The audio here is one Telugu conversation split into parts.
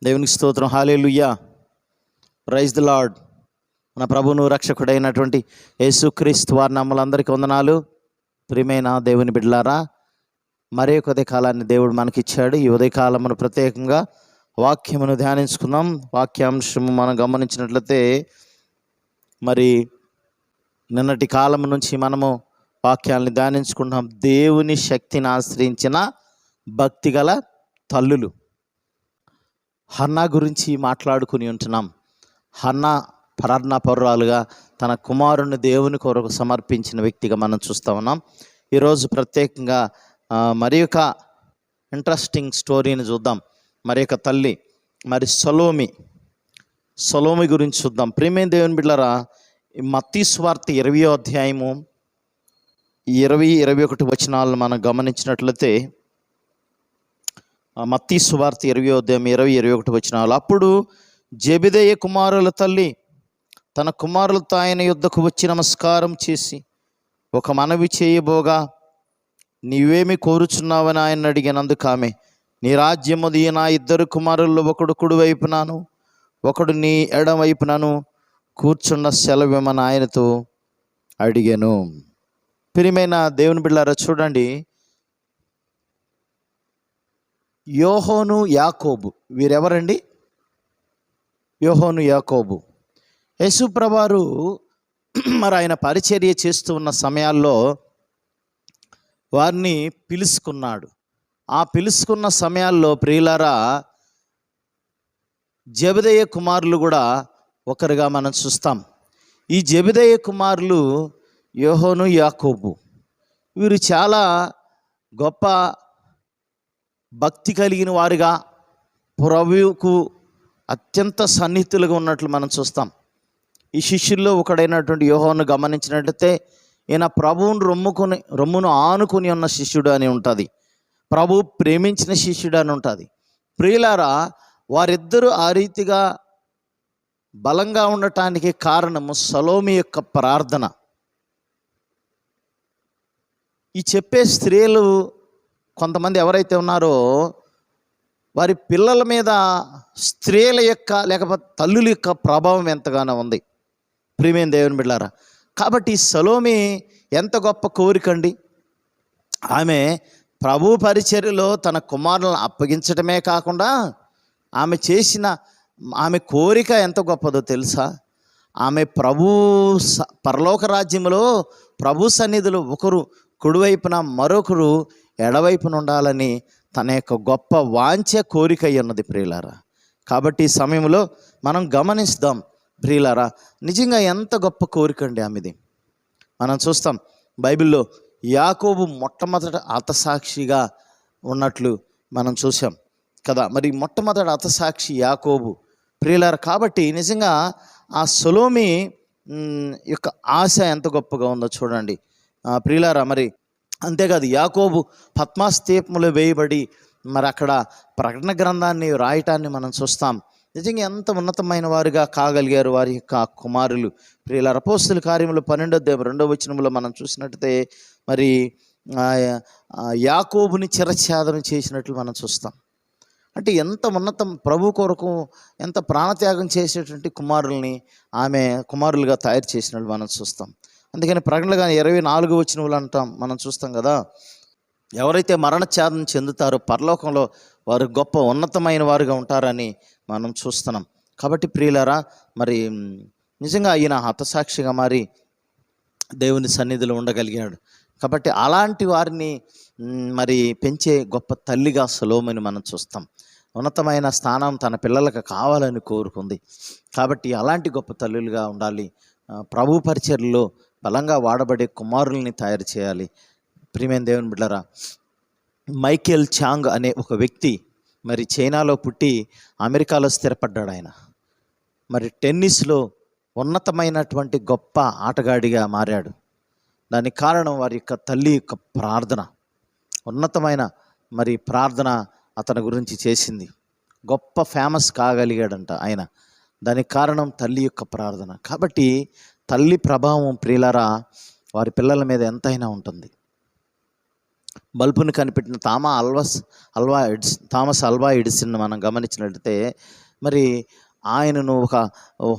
దేవునికి స్తోత్రం. హల్లెలూయా. Praise the Lord. మన ప్రభువును రక్షకుడైనటువంటి యేసుక్రీస్తు వారి నామములందరికీ వందనాలు. ప్రియమైన దేవుని బిడ్డలారా, మరే ఒక ఉదయకాలాన్ని దేవుడు మనకిచ్చాడు. ఈ ఉదయకాలమును ప్రత్యేకంగా వాక్యమును ధ్యానించుకుందాం. వాక్యాంశము మనం గమనించినట్లయితే, మరి నిన్నటి కాలం నుంచి మనము వాక్యాలను ధ్యానించుకుంటున్నాం. దేవుని శక్తిని ఆశ్రయించిన భక్తిగల తల్లులు. హన్నా గురించి మాట్లాడుకుని ఉంటున్నాం. హన్నా ప్రార్థనా పరురాలుగా తన కుమారుని దేవుని కొరకు సమర్పించిన వ్యక్తిగా మనం చూస్తూ ఉన్నాం. ఈరోజు ప్రత్యేకంగా మరి ఒక ఇంట్రెస్టింగ్ స్టోరీని చూద్దాం. మరి ఒక తల్లి, మరి సొలోమి గురించి చూద్దాం. ప్రియమైన దేవుని బిడ్డలారా, మత్తయి సువార్త 20వ అధ్యాయము 20-21 వచనాలను మనం గమనించినట్లయితే, మత్తయి సువార్త 20వ అధ్యాయం 20-21 వచనాలు. అప్పుడు జెబెదయి కుమారుల తల్లి తన కుమారులతో ఆయన యుద్ధకు వచ్చి నమస్కారం చేసి ఒక మనవి చేయబోగా, నీవేమి కోరుచున్నావని ఆయన అడిగినందుకు ఆమె, నీ రాజ్యముది నా 2 కుమారుల్లో ఒకడు కుడి వైపునాను ఒకడు నీ ఎడం వైపునను కూర్చున్న సెలవిమ్మని ఆయనతో అడిగాను. ప్రియమైన దేవుని బిడ్డలారా, చూడండి, యోహోను యాకోబు వీరెవరండి? యోహోను యాకోబు యేసుప్రభువారు మరి ఆయన పరిచర్య చేస్తూ ఉన్న సమయాల్లో వారిని పిలుచుకున్నాడు. ఆ పిలుచుకున్న సమయాల్లో ప్రియులారా, జెబెదయి కుమారులు కూడా ఒకరుగా మనం చూస్తాం. ఈ జెబెదయి కుమారులు యోహోను యాకోబు వీరు చాలా గొప్ప భక్తి కలిగిన వారుగా, ప్రభువుకు అత్యంత సన్నిహితులుగా ఉన్నట్లు మనం చూస్తాం. ఈ శిష్యుల్లో ఒకడైనటువంటి యోహోను గమనించినట్లయితే, ఈయన ప్రభువును రొమ్మును ఆనుకుని ఉన్న శిష్యుడు అని ఉంటుంది. ప్రభువు ప్రేమించిన శిష్యుడు అని ఉంటుంది. ప్రియులారా, వారిద్దరూ ఆ రీతిగా బలంగా ఉండటానికి కారణము సొలోమి యొక్క ప్రార్థన. ఈ చెప్పే స్త్రీలు కొంతమంది ఎవరైతే ఉన్నారో వారి పిల్లల మీద స్త్రీల యొక్క లేకపోతే తల్లుల యొక్క ప్రభావం ఎంతగానో ఉంది. ప్రియమైన దేవుని బిడ్డలారా, కాబట్టి సొలోమి ఎంత గొప్ప కోరికండి. ఆమె ప్రభు పరిచర్యలో తన కుమారులను అప్పగించడమే కాకుండా ఆమె కోరిక ఎంత గొప్పదో తెలుసా? ఆమె పరలోక రాజ్యంలో ప్రభు సన్నిధిలో ఒకరు కుడివైపున మరొకరు ఎడవైపున ఉండాలని తన యొక్క గొప్ప వాంఛ కోరిక ఉన్నది ప్రియులారా. కాబట్టి ఈ సమయంలో మనం గమనిస్తాం ప్రియులారా, నిజంగా ఎంత గొప్ప కోరిక అండి ఆమెది. మనం చూస్తాం బైబిల్లో యాకోబు మొట్టమొదట హతసాక్షిగా ఉన్నట్లు మనం చూసాం కదా. మరి మొట్టమొదటి హతసాక్షి యాకోబు ప్రియులారా. కాబట్టి నిజంగా ఆ సొలోమి యొక్క ఆశ ఎంత గొప్పగా ఉందో చూడండి ప్రియులారా. మరి అంతేకాదు, యాకోబు పద్మాస్తీపములో వేయబడి మరి అక్కడ ప్రకటన గ్రంథాన్ని రాయటాన్ని మనం చూస్తాం. నిజంగా ఎంత ఉన్నతమైన వారుగా కాగలిగారు వారి యొక్క కుమారులు ప్రియులారా. అపోస్తలుల కార్యములు 12వ అధ్యాయం 2వ వచనంలో మనం చూసినట్టయితే, మరి యాకోబుని చిరఛేదనం చేసినట్లు మనం చూస్తాం. అంటే ఎంత ఉన్నతం, ప్రభు కొరకు ఎంత ప్రాణత్యాగం చేసేటువంటి ఆమె కుమారులుగా తయారు చేసినట్లు మనం చూస్తాం. అందుకని ప్రకటనగా 24వ వచనంలో అంటాం, మనం చూస్తాం కదా, ఎవరైతే మరణఛేదం చెందుతారో పరలోకంలో వారు గొప్ప ఉన్నతమైన వారుగా ఉంటారని మనం చూస్తున్నాం. కాబట్టి ప్రియులారా, మరి నిజంగా ఈయన హతసాక్షిగా మారి దేవుని సన్నిధిలో ఉండగలిగాడు. కాబట్టి అలాంటి వారిని మరి పెంచే గొప్ప తల్లిగా సొలోమిని మనం చూస్తాం. ఉన్నతమైన స్థానం తన పిల్లలకు కావాలని కోరుకుంది. కాబట్టి అలాంటి గొప్ప తల్లులుగా ఉండాలి. ప్రభు పరిచర్యలో బలంగా వాడబడే కుమారుల్ని తయారు చేయాలి. ప్రియమైన దేవుని బిడ్డలారా, మైకేల్ చాంగ్ అనే ఒక వ్యక్తి మరి చైనాలో పుట్టి అమెరికాలో స్థిరపడ్డాడు. ఆయన మరి టెన్నిస్లో ఉన్నతమైనటువంటి గొప్ప ఆటగాడిగా మారాడు. దానికి కారణం వారి యొక్క తల్లి యొక్క ప్రార్థన. ఉన్నతమైన మరి ప్రార్థన అతని గురించి చేసింది. గొప్ప ఫేమస్ కాగలిగాడంట ఆయన. దానికి కారణం తల్లి యొక్క ప్రార్థన. కాబట్టి తల్లి ప్రభావం ప్రియులారా వారి పిల్లల మీద ఎంతైనా ఉంటుంది. బల్బుని కనిపెట్టిన థామస్ అల్వా ఎడిసన్ మనం గమనించినట్లయితే మరి ఆయనను ఒక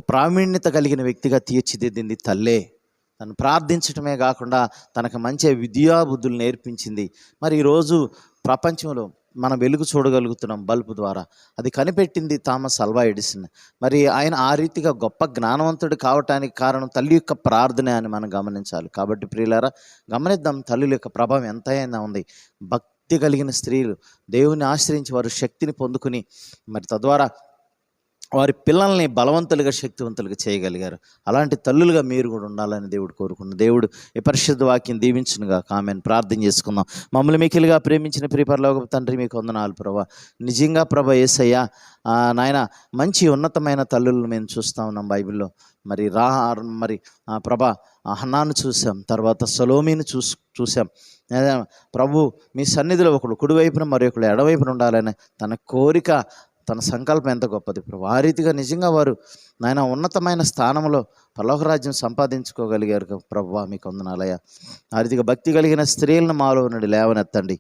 ప్రావీణ్యత కలిగిన వ్యక్తిగా తీర్చిదిద్దింది తల్లే. తను ప్రార్థించటమే కాకుండా తనకు మంచి విద్యాబుద్ధులు నేర్పించింది. మరి ఈరోజు ప్రపంచంలో మనం వెలుగు చూడగలుగుతున్నాం బల్బు ద్వారా. అది కనిపెట్టింది థామస్ అల్వా ఎడిసన్. మరి ఆయన ఆ రీతిగా గొప్ప జ్ఞానవంతుడు కావటానికి కారణం తల్లి యొక్క ప్రార్థన అని మనం గమనించాలి. కాబట్టి ప్రియులారా, గమనిద్దాం తల్లుల యొక్క ప్రభావం ఎంతైనా ఉంది. భక్తి కలిగిన స్త్రీలు దేవుని ఆశ్రయించి వారు శక్తిని పొందుకుని మరి తద్వారా వారి పిల్లల్ని బలవంతులుగా శక్తివంతులుగా చేయగలిగారు. అలాంటి తల్లులుగా మీరు కూడా ఉండాలని దేవుడు కోరుకున్న దేవుడు ఈ పరిశుద్ధ వాక్యం దీవించునుగా. ఆమెను ప్రార్థన చేసుకుందాం. మమ్మల్ని మిక్కిలిగా ప్రేమించిన ప్రియపరలోకపు తండ్రి, మీకు వందనాలు ప్రభా. నిజంగా ప్రభా యేసయ్య నాయన మంచి ఉన్నతమైన తల్లులను మేము చూస్తూ ఉన్నాం బైబిల్లో. మరి ప్రభా హన్నాను చూసాం, తర్వాత సొలొమీని చూసాం. ప్రభు మీ సన్నిధిలో ఒకడు కుడివైపున మరి ఒకడు ఎడవైపున ఉండాలని తన కోరిక, తన సంకల్పం ఎంత గొప్పది ప్రభు. ఆ రీతిగా నిజంగా వారు నాయన ఉన్నతమైన స్థానంలో పరలోకరాజ్యం సంపాదించుకోగలిగారు ప్రభు. మీకు వందనాలయ్యా. ఆ రీతిగా భక్తి కలిగిన స్త్రీలను మాలో నుండి లేవనెత్తండి.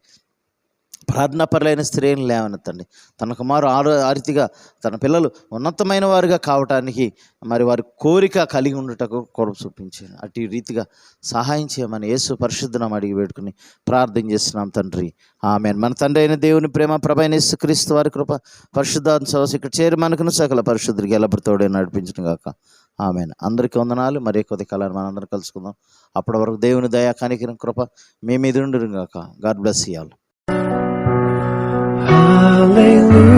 ప్రార్థనాపరులైన స్త్రీలను లేవనెత్తండి. తన కుమారు ఆ రీతిగా తన పిల్లలు ఉన్నతమైన వారుగా కావటానికి మరి వారి కోరిక కలిగి ఉండటకు కొరకు చూపించాను. అటు రీతిగా సహాయం చేయమని యేసు పరిశుద్ధనామం అడిగి వేడుకుని ప్రార్థన చేస్తున్నాం తండ్రి. ఆమేన్. మన తండ్రి అయిన దేవుని ప్రేమ, ప్రభైన యేసుక్రీస్తు వారి కృప, పరిశుద్ధాత్మ సహవాసం ఇక్కడ చేరి మనకును సకల పరిశుద్ధుడికి ఎల్లప్పుడూ తోడే నడిపించును గాక. ఆమేన్. అందరికీ వందనాలు. మరి కొద్ది కాలాన్ని మనందరం కలుసుకుందాం. అప్పటి వరకు దేవుని దయా కనికరం కృప మీ మీద ఉండును గాక. God bless you all. Hallelujah.